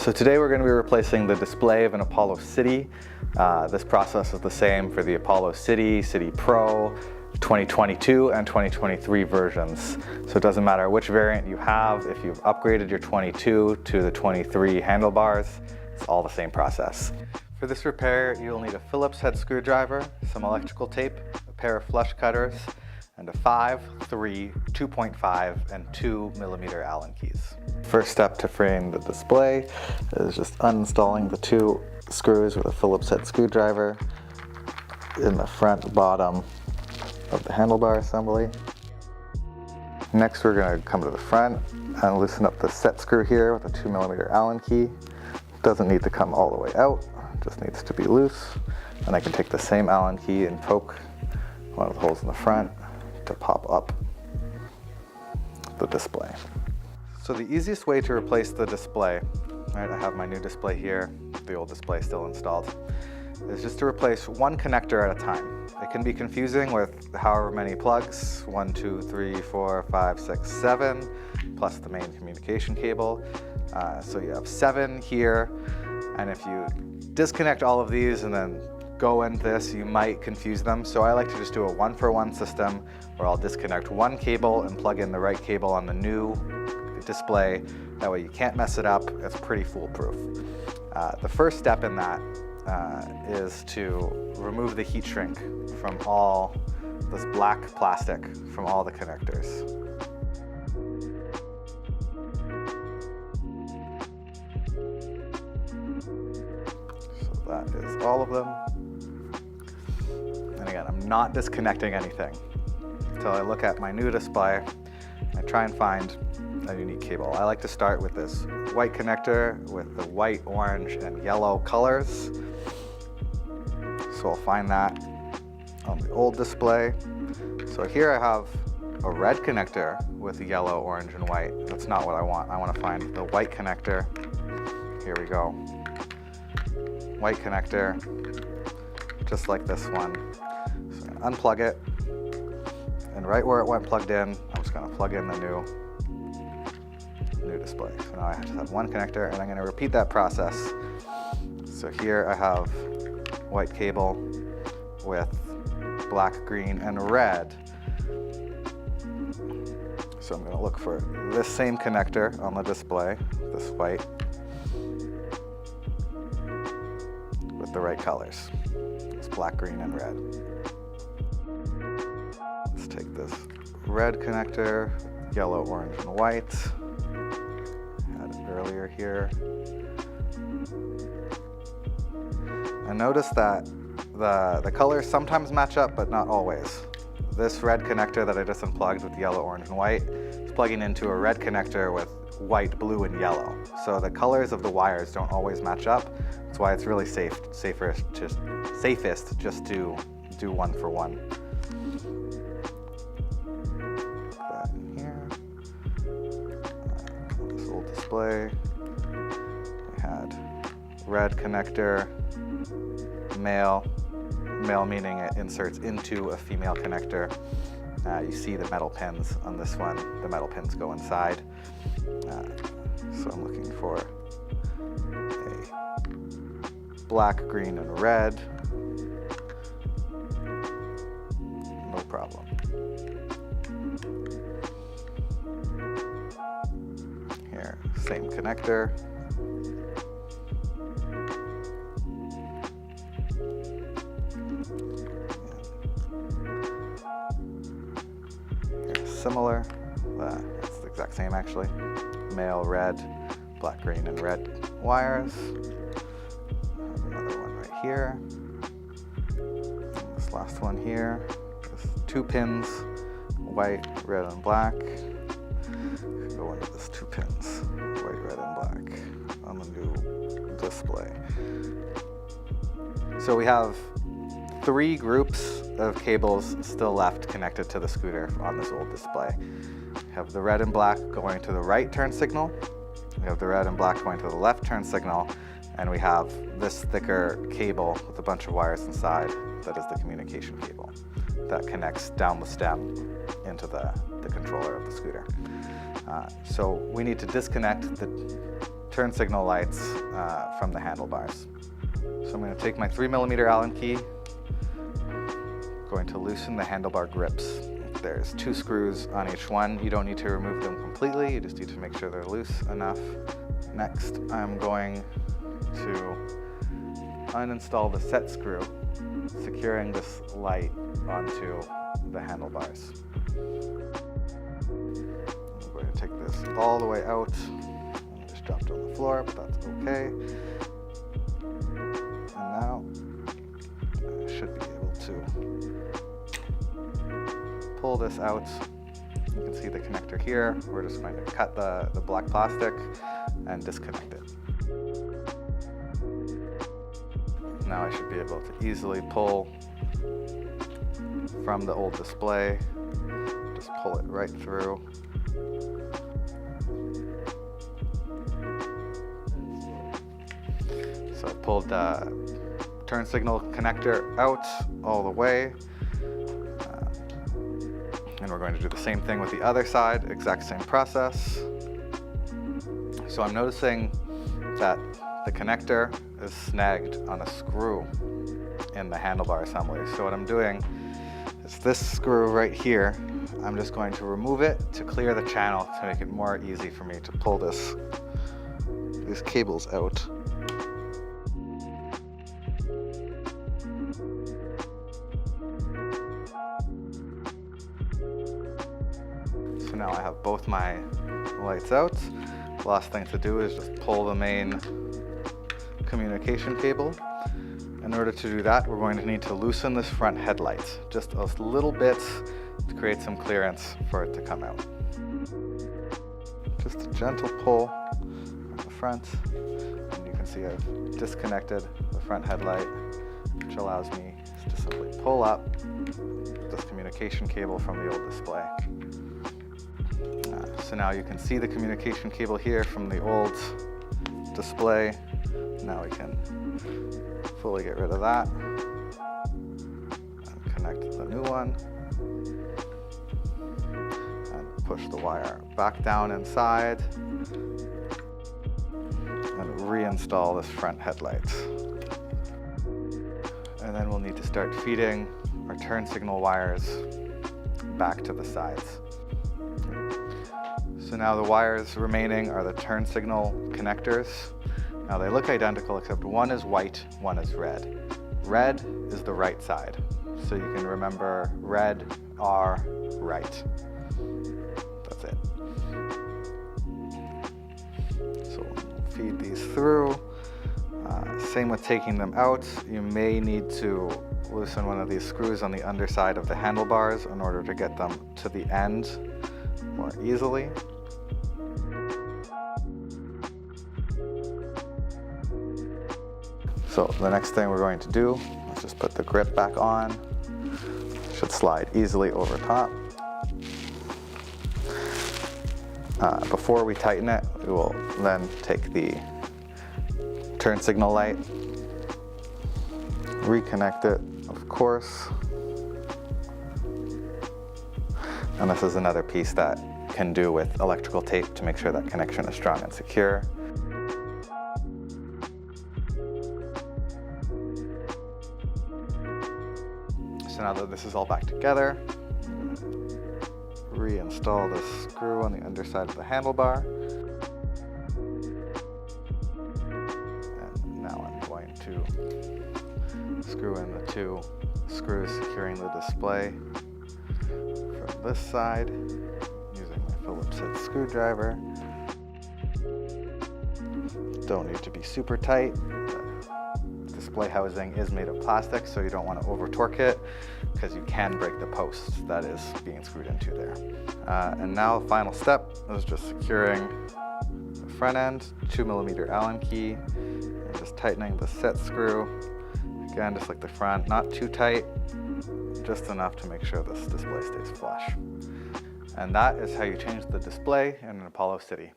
So today we're going to be replacing the display of an Apollo City. This process is the same for the Apollo City, City Pro, 2022 and 2023 versions. So it doesn't matter which variant you have, if you've upgraded your 22 to the 23 handlebars, it's all the same process. For this repair, you'll need a Phillips head screwdriver, some electrical tape, a pair of flush cutters, and a 5, 3, 2.5, and 2 millimeter Allen keys. First step to freeing the display is just uninstalling the 2 screws with a Phillips head screwdriver in the front bottom of the handlebar assembly. Next, we're going to come to the front and loosen up the set screw here with a 2 millimeter Allen key. It doesn't need to come all the way out, it just needs to be loose. And I can take the same Allen key and poke one of the holes in the front to pop up the display. So the easiest way to replace the display, right, I have my new display here, the old display still installed, is just to replace one connector at a time. It can be confusing with however many plugs, 1, 2, 3, 4, 5, 6, 7, plus the main communication cable. So you have 7 here, and if you disconnect all of these and then go in this, you might confuse them. So I like to just do a 1-for-1 system where I'll disconnect one cable and plug in the right cable on the new display. That way you can't mess it up. It's pretty foolproof. The first step in that is to remove the heat shrink from all this black plastic from all the connectors. So that is all of them. And again, I'm not disconnecting anything until I look at my new display. I try and find a unique cable. I like to start with this white connector with the white, orange, and yellow colors. So I'll find that on the old display. So here I have a red connector with the yellow, orange, and white. That's not what I want. I want to find the white connector. Here we go. White connector, just like this one. So I'm going to unplug it, and right where it went plugged in, I'm just going to plug in the new display. So now I just have one connector, and I'm going to repeat that process. So here I have white cable with black, green, and red. So I'm going to look for this same connector on the display, this white, with the right colors. It's black, green, and red. Let's take this red connector, yellow, orange, and white. Had it earlier here. And notice that the colors sometimes match up, but not always. This red connector that I just unplugged with yellow, orange, and white is plugging into a red connector with white, blue, and yellow. So the colors of the wires don't always match up. That's why it's really safest just to do 1-for-1. That in here. This old display. We had red connector, male meaning it inserts into a female connector. You see the metal pins on this one. The metal pins go inside. So I'm looking for a black, green, and red. No problem. Here, same connector. Similar, it's the exact same actually. Male red, black, green, and red wires. Have another one right here. This last one here, just 2 pins, white, red, and black. Go into this 2 pins, white, red, and black on the new display. So we have 3 groups of cables still left connected to the scooter on this old display. We have the red and black going to the right turn signal, we have the red and black going to the left turn signal, and we have this thicker cable with a bunch of wires inside that is the communication cable that connects down the stem into the controller of the scooter. So we need to disconnect the turn signal lights from the handlebars. So I'm going to take my 3mm Allen key, going to loosen the handlebar grips. There's 2 screws on each one. You don't need to remove them completely, you just need to make sure they're loose enough. Next, I'm going to uninstall the set screw, securing this light onto the handlebars. I'm going to take this all the way out. I just dropped it on the floor, but that's okay. And now I should be able to pull this out. You can see the connector here. We're just going to cut the black plastic and disconnect it. Now I should be able to easily pull from the old display. Just pull it right through. So I pulled the turn signal connector out all the way. And we're going to do the same thing with the other side, exact same process. So I'm noticing that the connector is snagged on a screw in the handlebar assembly. So what I'm doing is this screw right here, I'm just going to remove it to clear the channel to make it more easy for me to pull these cables out. So now I have both my lights out. The last thing to do is just pull the main communication cable. In order to do that, we're going to need to loosen this front headlight just a little bit to create some clearance for it to come out. Just a gentle pull on the front, and you can see I've disconnected the front headlight, which allows me to simply pull up this communication cable from the old display. So now you can see the communication cable here from the old display. Now we can fully get rid of that and connect the new one and push the wire back down inside and reinstall this front headlight. And then we'll need to start feeding our turn signal wires back to the sides. So now the wires remaining are the turn signal connectors. Now they look identical except one is white, one is red. Red is the right side. So you can remember red, R, right. That's it. So we'll feed these through. Same with taking them out. You may need to loosen one of these screws on the underside of the handlebars in order to get them to the end more easily. So the next thing we're going to do is just put the grip back on. It should slide easily over top. Before we tighten it, we will then take the turn signal light, reconnect it, of course. And this is another piece that can do with electrical tape to make sure that connection is strong and secure. So now that this is all back together, reinstall this screw on the underside of the handlebar. And now I'm going to screw in the 2 screws securing the display from this side using my Phillips head screwdriver. Don't need to be super tight. The display housing is made of plastic, so you don't want to over torque it because you can break the post that is being screwed into there. And now the final step is just securing the front end, 2mm Allen key, and just tightening the set screw. Again, just like the front, not too tight, just enough to make sure this display stays flush. And that is how you change the display in an Apollo City.